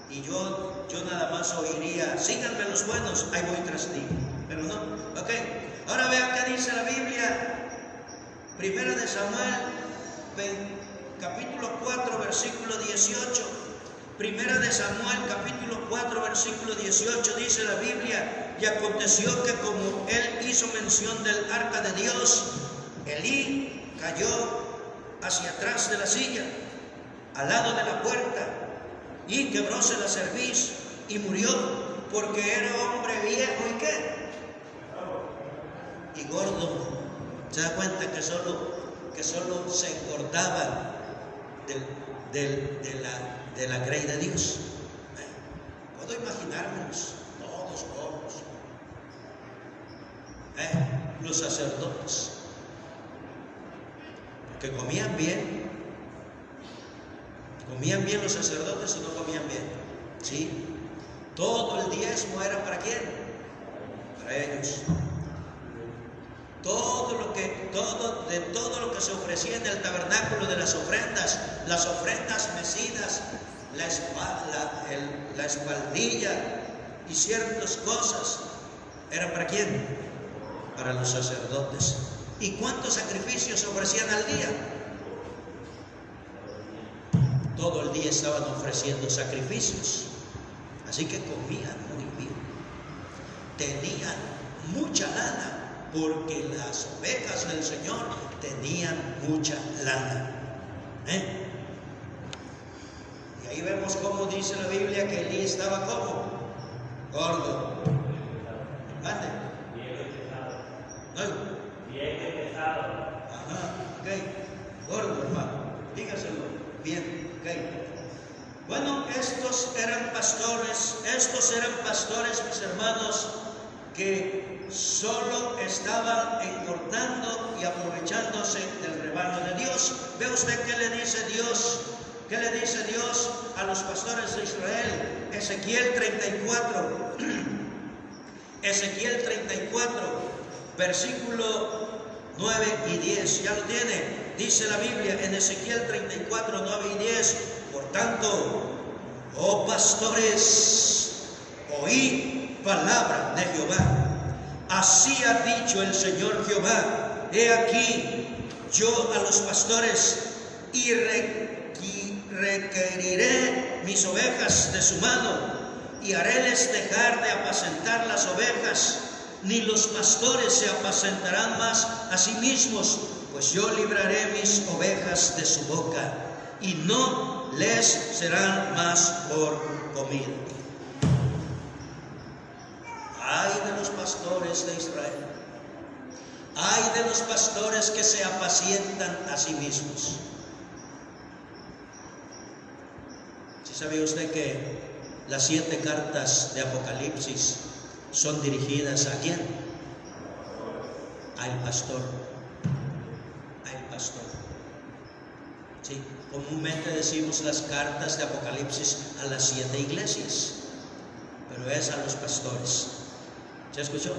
Speaker 1: Y yo nada más oiría, síganme los buenos, ahí voy tras ti. Pero no, ok. Ahora vean qué dice la Biblia. Primera de Samuel, capítulo 4, versículo 18. Primera de Samuel, capítulo 4, versículo 18, dice la Biblia: y aconteció que como él hizo mención del arca de Dios, Elí cayó hacia atrás de la silla, al lado de la puerta, y quebróse la cerviz y murió, porque era hombre viejo y ¿qué? Y gordo. Se da cuenta que solo se engordaba de la grey de Dios. Puedo imaginármelos todos gordos. Los sacerdotes, que comían bien. ¿Comían bien los sacerdotes o no comían bien? Sí. Todo el diezmo era ¿para quién? Para ellos. Todo lo que se ofrecía en el tabernáculo de las ofrendas mecidas, la espaldilla y ciertas cosas, ¿eran para quién? Para los sacerdotes. ¿Y cuántos sacrificios se ofrecían al día? Todo el día estaban ofreciendo sacrificios. Así que comían muy bien. Tenían mucha lana, porque las ovejas del Señor tenían mucha lana. Y ahí vemos cómo dice la Biblia que Elí estaba como gordo. ¿Mande?
Speaker 2: Bien pesado.
Speaker 1: Ajá, ok. Gordo, hermano. Dígaselo bien, ok. Bueno, estos eran pastores, mis hermanos, que solo estaban engordando y aprovechándose del rebaño de Dios. ¿Ve usted qué le dice Dios? ¿Qué le dice Dios a los pastores de Israel? Ezequiel 34, Ezequiel 34, versículo 9 y 10. ¿Ya lo tiene? Dice la Biblia en Ezequiel 34, 9 y 10. Por tanto, oh pastores, oí palabra de Jehová. Así ha dicho el Señor Jehová: he aquí, yo a los pastores y requeriré mis ovejas de su mano, y haréles dejar de apacentar las ovejas, ni los pastores se apacentarán más a sí mismos, pues yo libraré mis ovejas de su boca, y no les serán más por comida. Ay de los pastores de Israel, ay de los pastores que se apacientan a sí mismos. ¿Sí sabía usted que las 7 cartas de Apocalipsis son dirigidas a quién? Al pastor. Al pastor. Sí, comúnmente decimos las cartas de Apocalipsis a las 7 iglesias, pero es a los pastores. ¿Se escuchó?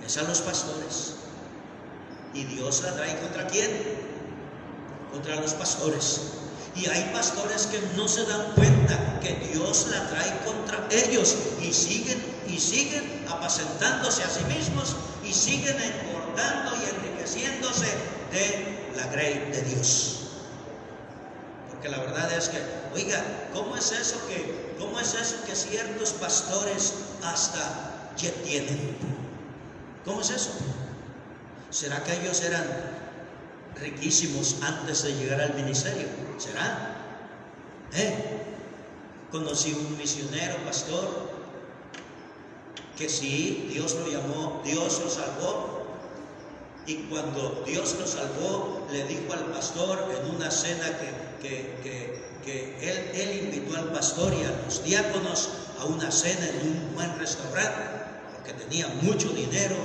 Speaker 1: Es a los pastores. ¿Y Dios la trae contra quién? Contra los pastores. Y hay pastores que no se dan cuenta que Dios la trae contra ellos y siguen apacentándose a sí mismos y siguen engordando y enriqueciéndose de la grey de Dios. Porque la verdad es que, oiga, ¿cómo es eso que ciertos pastores hasta jet tienen? ¿Cómo es eso? ¿Será que ellos eran riquísimos antes de llegar al ministerio? ¿Será? Conocí un misionero, pastor, que sí, Dios lo llamó, Dios lo salvó, y cuando Dios lo salvó, le dijo al pastor en una cena que él invitó al pastor y a los diáconos a una cena en un buen restaurante, porque tenía mucho dinero.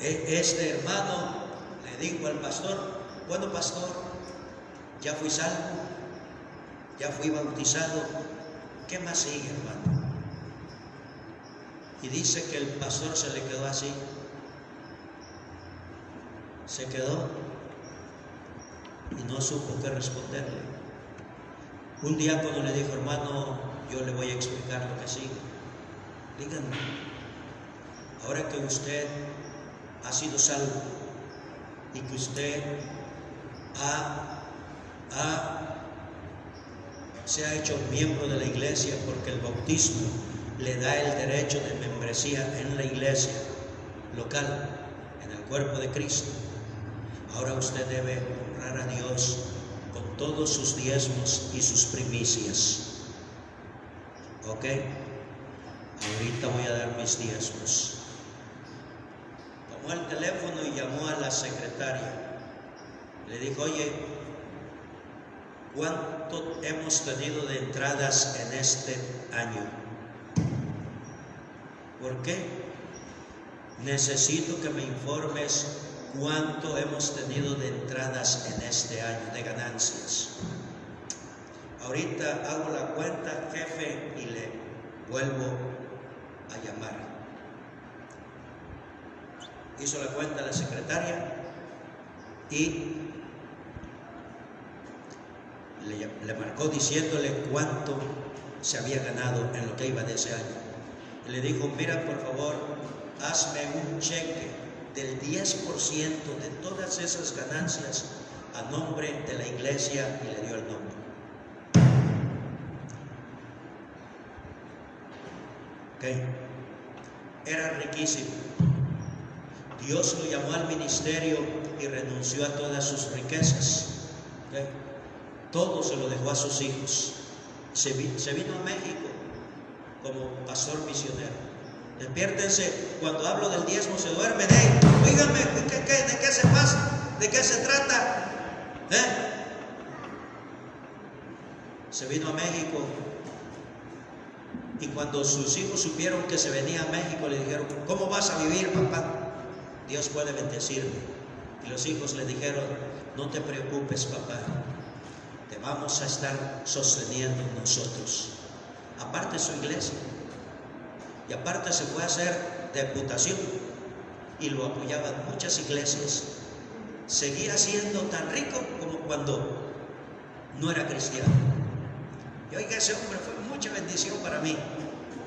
Speaker 1: Este hermano le dijo al pastor: bueno, pastor, ya fui salvo, ya fui bautizado, ¿qué más sigue, hermano? Y dice que el pastor se le quedó así, se quedó y no supo qué responderle. Un diácono le dijo: hermano, yo le voy a explicar lo que sigue. Díganme, ahora que usted ha sido salvo y que usted se ha hecho miembro de la iglesia, porque el bautismo le da el derecho de membresía en la iglesia local, en el cuerpo de Cristo. Ahora usted debe honrar a Dios con todos sus diezmos y sus primicias. ¿Ok? Ahorita voy a dar mis diezmos. Tomó el teléfono y llamó a la secretaria. Le dijo: oye, ¿cuánto hemos tenido de entradas en este año? ¿Por qué? Necesito que me informes cuánto hemos tenido de entradas en este año, de ganancias. Ahorita hago la cuenta, jefe, y le vuelvo a llamar. Hizo la cuenta la secretaria y le marcó diciéndole cuánto se había ganado en lo que iba de ese año. Y le dijo: mira, por favor, hazme un cheque del 10% de todas esas ganancias a nombre de la iglesia, y le dio el nombre. ¿Okay? Era riquísimo. Dios lo llamó al ministerio y renunció a todas sus riquezas. ¿Okay? Todo se lo dejó a sus hijos. Se vino a México como pastor misionero. Despiértense, cuando hablo del diezmo se duermen. Hey, oíganme, ¿de qué se pasa? ¿De qué se trata? Se vino a México, y cuando sus hijos supieron que se venía a México, le dijeron: ¿cómo vas a vivir, papá? Dios puede bendecirme. Y los hijos le dijeron: no te preocupes, papá, te vamos a estar sosteniendo nosotros. Aparte su iglesia, y aparte se fue a hacer deputación, y lo apoyaban muchas iglesias. Seguía siendo tan rico como cuando no era cristiano. Y oiga, ese hombre fue mucha bendición para mí,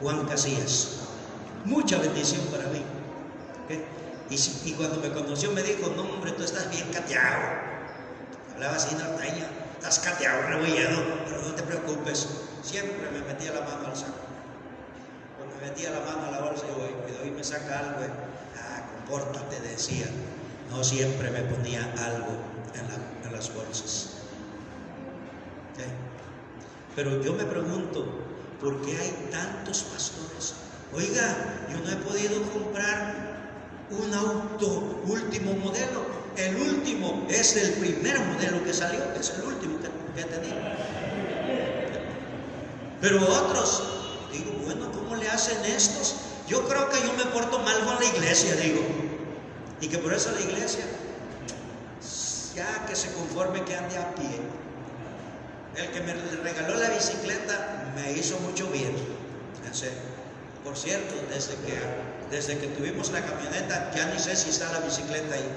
Speaker 1: Juan Casillas, mucha bendición para mí. ¿Okay? Y cuando me conoció me dijo: no, hombre, tú estás bien cateado. Hablaba así norteño: estás cateado, rebolledo, pero no te preocupes. Siempre me metía la mano al saco. Cuando me metía la mano a la bolsa, yo y me saca algo. Compórtate, decía. No siempre me ponía algo en las bolsas. ¿Okay? Pero yo me pregunto, ¿por qué hay tantos pastores? Oiga, yo no he podido comprar un auto último modelo. El último es el primer modelo que salió, es el último que he tenido. Pero otros, digo, bueno, ¿cómo le hacen estos? Yo creo que yo me porto mal con la iglesia, digo, y que por eso la iglesia, ya que se conforme que ande a pie. El que me regaló la bicicleta me hizo mucho bien, en serio. Por cierto, desde que tuvimos la camioneta, ya ni sé si está la bicicleta ahí.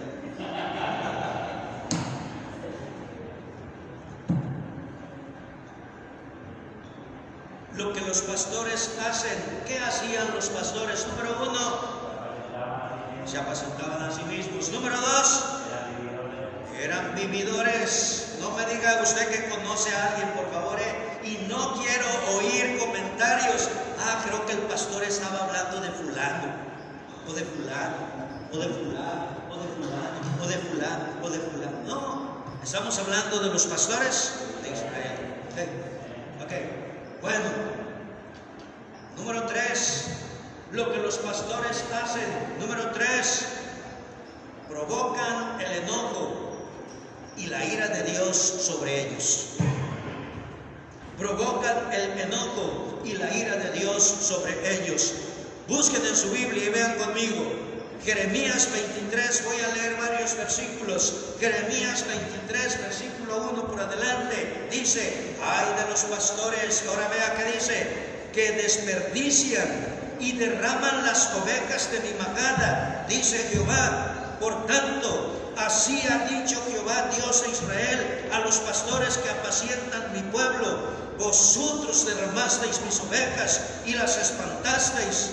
Speaker 1: Lo que los pastores hacen, ¿qué hacían los pastores? Número 1, se apacentaban a sí mismos. Número 2, eran vividores. No me diga usted que conoce a alguien, por favor, y no quiero oír comentarios. Creo que el pastor estaba hablando de fulano, o de fulano, o de fulano, o de fulano, o de fulano, o de fulano. No, estamos hablando de los pastores de Israel. Ok, bueno. Número 3, lo que los pastores hacen. Número 3, provocan el enojo y la ira de Dios sobre ellos. Provocan el enojo y la ira de Dios sobre ellos. Busquen en su Biblia y vean conmigo Jeremías 23, voy a leer varios versículos. Jeremías 23, versículo 1 por adelante, dice: ay de los pastores, ahora vea que dice, que desperdician y derraman las ovejas de mi majada, dice Jehová. Por tanto, así ha dicho Jehová, Dios de Israel, a los pastores que apacientan mi pueblo: vosotros derramasteis mis ovejas y las espantasteis,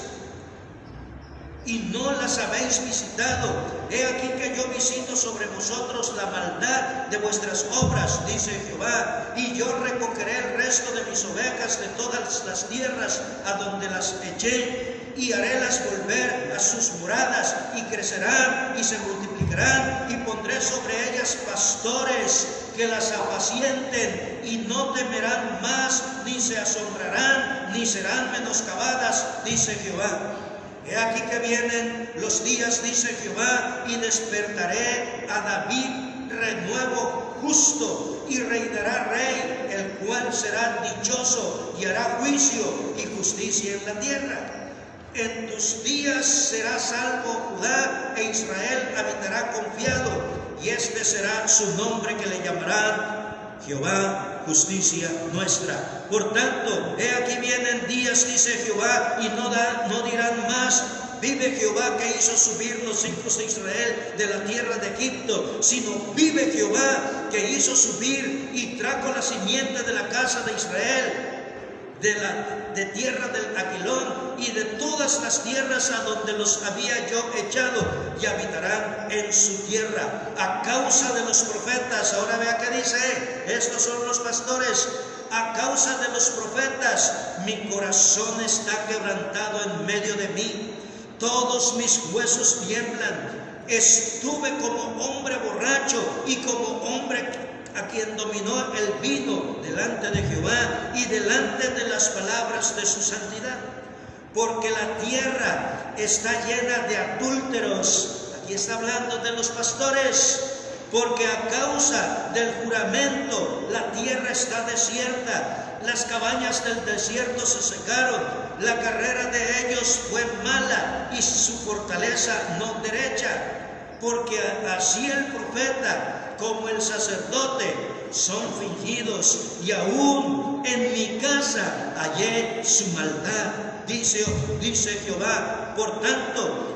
Speaker 1: y no las habéis visitado. He aquí que yo visito sobre vosotros la maldad de vuestras obras, dice Jehová, y yo recogeré el resto de mis ovejas de todas las tierras a donde las eché, y harélas volver a sus moradas, y crecerán y se multiplicarán, y pondré sobre ellas pastores que las apacienten, y no temerán más, ni se asombrarán, ni serán menoscabadas, dice Jehová. He aquí que vienen los días, dice Jehová, y despertaré a David renuevo justo, y reinará rey, el cual será dichoso, y hará juicio y justicia en la tierra. En tus días será salvo Judá, e Israel habitará confiado, y este será su nombre, que le llamarán Jehová, justicia nuestra. Por tanto, he aquí vienen días, dice Jehová, y no dirán más: vive Jehová, que hizo subir los hijos de Israel de la tierra de Egipto, sino vive Jehová, que hizo subir y trajo la simiente de la casa de Israel de tierra del Aquilón y de todas las tierras a donde los había yo echado, y habitarán en su tierra. A causa de los profetas, ahora vea que dice, estos son los pastores: a causa de los profetas, mi corazón está quebrantado en medio de mí, todos mis huesos tiemblan. Estuve como hombre borracho y como hombre a quien dominó el vino delante de Jehová y delante de las palabras de su santidad. Porque la tierra está llena de adúlteros. Aquí está hablando de los pastores. Porque a causa del juramento la tierra está desierta, las cabañas del desierto se secaron, la carrera de ellos fue mala y su fortaleza no derecha. Porque así el profeta como el sacerdote son fingidos, y aún en mi casa hallé su maldad, dice Jehová. Por tanto,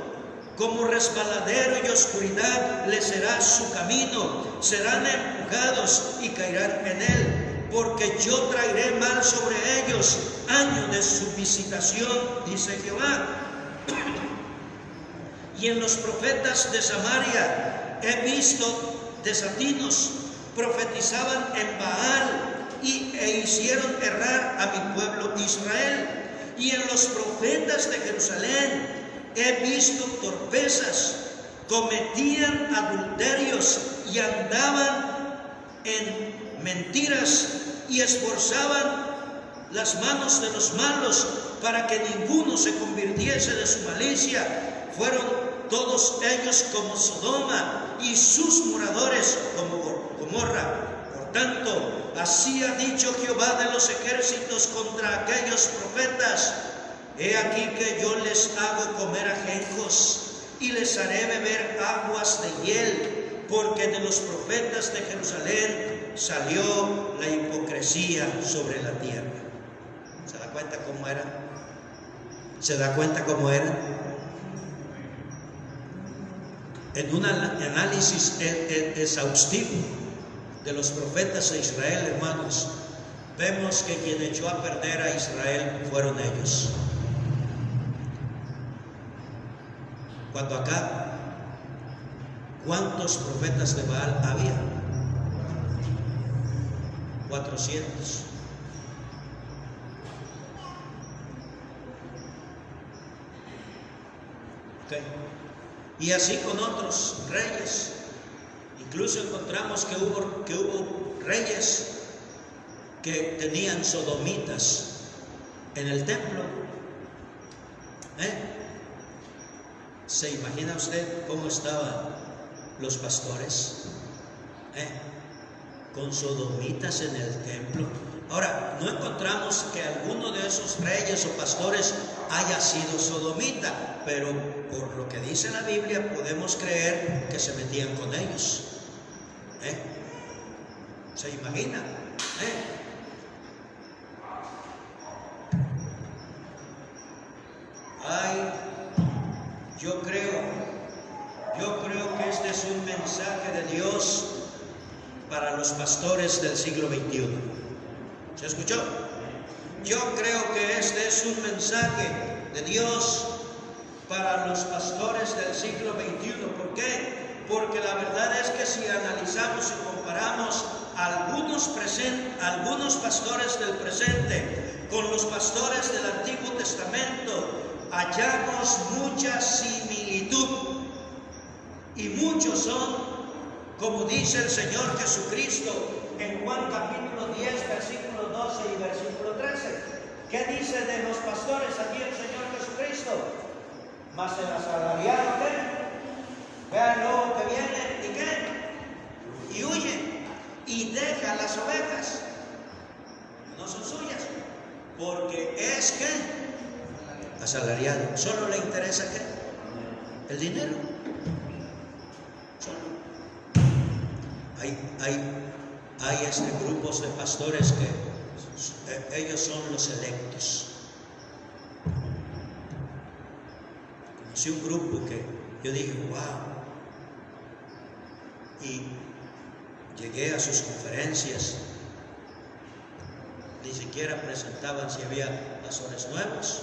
Speaker 1: como resbaladero y oscuridad les será su camino, serán empujados y caerán en él, porque yo traeré mal sobre ellos año de su visitación, dice Jehová. Y en los profetas de Samaria he visto desatinos, profetizaban en Baal e hicieron errar a mi pueblo Israel. Y en los profetas de Jerusalén he visto torpezas, cometían adulterios y andaban en mentiras, y esforzaban las manos de los malos para que ninguno se convirtiese de su malicia. Fueron todos ellos como Sodoma, y sus moradores como Gomorra. Por tanto, así ha dicho Jehová de los ejércitos contra aquellos profetas: he aquí que yo les hago comer ajenjos, y les haré beber aguas de hiel, porque de los profetas de Jerusalén salió la hipocresía sobre la tierra. ¿Se da cuenta cómo era? ¿Se da cuenta cómo era? En un análisis exhaustivo de los profetas de Israel, hermanos, vemos que quien echó a perder a Israel fueron ellos. Cuando acá, ¿cuántos profetas de Baal había? 400. Okay. Y así con otros reyes. Incluso encontramos que hubo reyes que tenían sodomitas en el templo. ¿Se imagina usted cómo estaban los pastores? Con sodomitas en el templo. Ahora, no encontramos que alguno de esos reyes o pastores haya sido sodomita, pero por lo que dice la Biblia podemos creer que se metían con ellos. ¿Se imagina? Yo creo que este es un mensaje de Dios para los pastores del siglo XXI. ¿Se escuchó? Yo creo que este es un mensaje de Dios para los pastores del siglo XXI. ¿Por qué? Porque la verdad es que si analizamos y comparamos algunos pastores del presente con los pastores del Antiguo Testamento, hallamos mucha similitud. Y muchos son, como dice el Señor Jesucristo en Juan capítulo 10, versículo 12 y versículo 13. ¿Qué dice de los pastores aquí el Señor Jesucristo? Mas el asalariado, ¿qué? Ve al lobo que viene, ¿y qué? Y huye, y deja las ovejas. No son suyas, porque es, ¿qué? Asalariado. Solo le interesa, ¿qué? El dinero. Solo. Hay grupos de pastores que ellos son los electos. Conocí un grupo que yo dije, wow. Y llegué a sus conferencias. Ni siquiera presentaban si había pastores nuevos.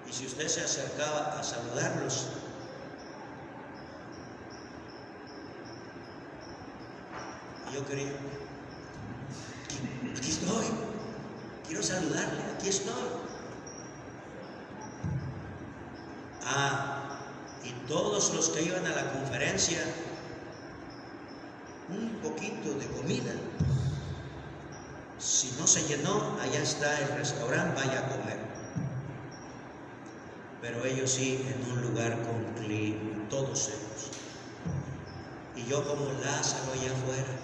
Speaker 1: Y si usted se acercaba a saludarlos, yo quería, aquí estoy, quiero saludarle, aquí estoy. Y todos los que iban a la conferencia, un poquito de comida. Si no se llenó, allá está el restaurante, vaya a comer. Pero ellos sí, en un lugar con clima, todos ellos. Y yo como Lázaro allá afuera,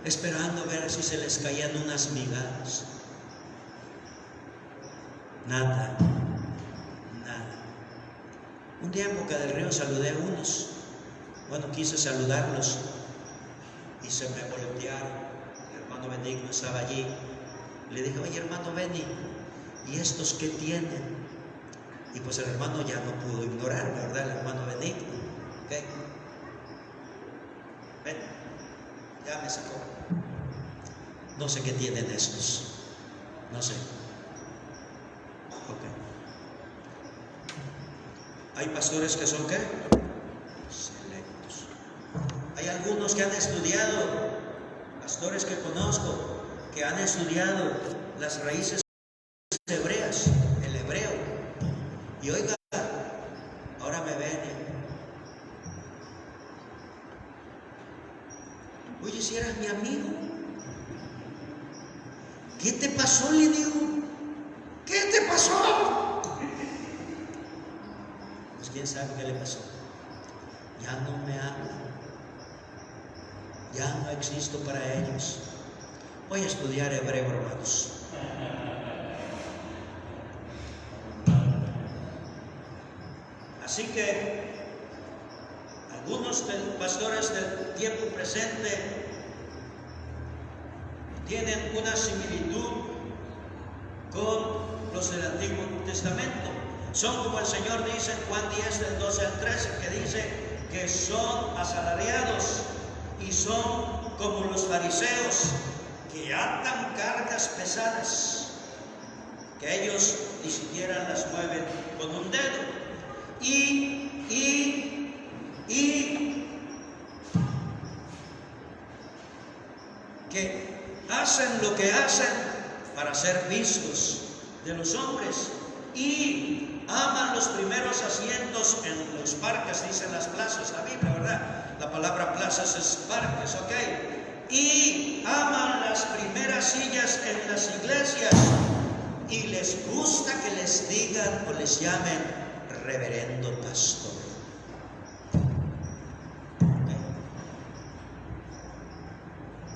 Speaker 1: esperando ver si se les caían unas migajas. Nada. Un día en Boca del Río saludé a unos. Bueno, quise saludarlos y se me voltearon. El hermano Benigno estaba allí. Le dije, oye, hermano Benny, ¿y estos qué tienen? Y pues el hermano ya no pudo ignorarme, ¿verdad? El hermano Benigno. ¿Okay? Ven, ya me sacó. No sé qué tienen estos. No sé. Ok. Hay pastores que son, ¿qué? Selectos. Hay algunos que han estudiado, pastores que conozco, que han estudiado las raíces hebreas, el hebreo. Y oiga, ahora me ven. Oye, si eras mi amigo, ¿qué te pasó? Le digo, ¿qué te pasó? Pues quién sabe qué le pasó. Ya no me hablan, ya no existo para ellos. Voy a estudiar hebreo, hermanos. Así que algunos pastores del tiempo presente tienen una similitud con los del Antiguo Testamento. Son como el Señor dice en Juan 10, del 12 al 13, que dice que son asalariados y son como los fariseos que atan cargas pesadas, que ellos ni siquiera las mueven con un dedo. Que hacen lo que hacen para ser vistos de los hombres y aman los primeros asientos en los parques, dicen las plazas, la Biblia, ¿verdad? La palabra plazas es parques, ¿ok? Y aman las primeras sillas en las iglesias y les gusta que les digan o les llamen reverendo pastor. ¿Okay?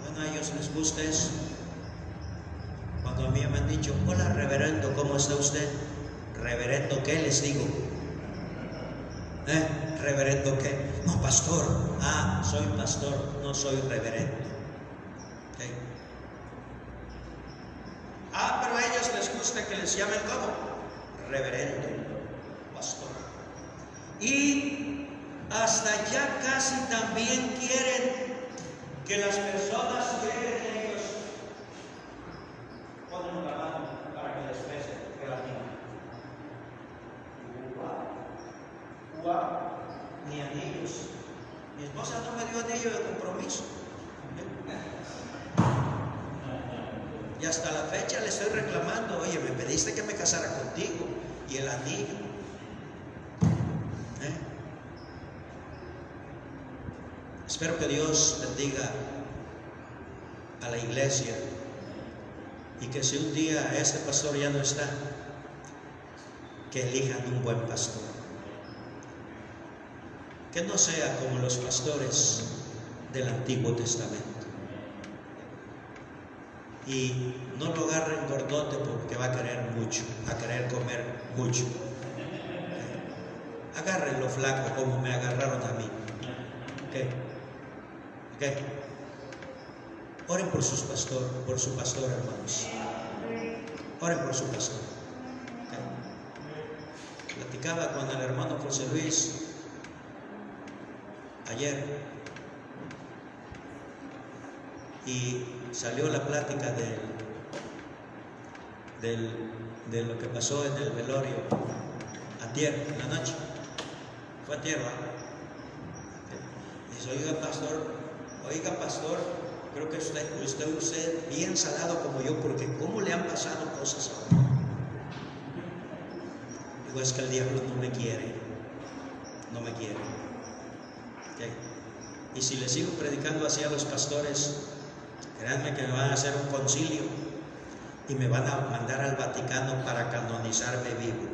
Speaker 1: Bueno, a ellos les gusta eso. Cuando a mí me han dicho, hola reverendo, ¿cómo está usted? Reverendo, ¿qué les digo? ¿Reverendo qué? No, pastor. Ah, soy pastor, no soy reverendo. ¿Okay? Ah, pero a ellos les gusta que les llamen ¿cómo? Reverendo, pastor. Y hasta ya casi también quieren que las personas lleguen a ellos. Ponen la mano para que les pese que la tienen. Wow. Ni anillos. Mi esposa no me dio anillo de compromiso. Y hasta la fecha le estoy reclamando, oye, me pediste que me casara contigo. Y el anillo. Espero que Dios bendiga a la iglesia y que si un día este pastor ya no está, que elijan un buen pastor. Que no sea como los pastores del Antiguo Testamento. Y no lo agarren gordote porque va a querer mucho, a querer comer mucho. Agárrenlo flaco como me agarraron a mí. ¿Okay? Oren por su pastor, hermanos. Oren por su pastor. ¿Okay? Platicaba con el hermano José Luis ayer y salió la plática de lo que pasó en el velorio ayer en la noche. Fue ayer, ¿verdad? Dice, oiga pastor, creo que usted bien salado como yo, porque ¿cómo le han pasado cosas ahora? Digo, es que el diablo no me quiere. ¿Okay? Y si le sigo predicando así a los pastores, créanme que me van a hacer un concilio y me van a mandar al Vaticano para canonizarme vivo.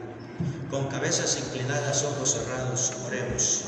Speaker 1: Con cabezas inclinadas, ojos cerrados, oremos.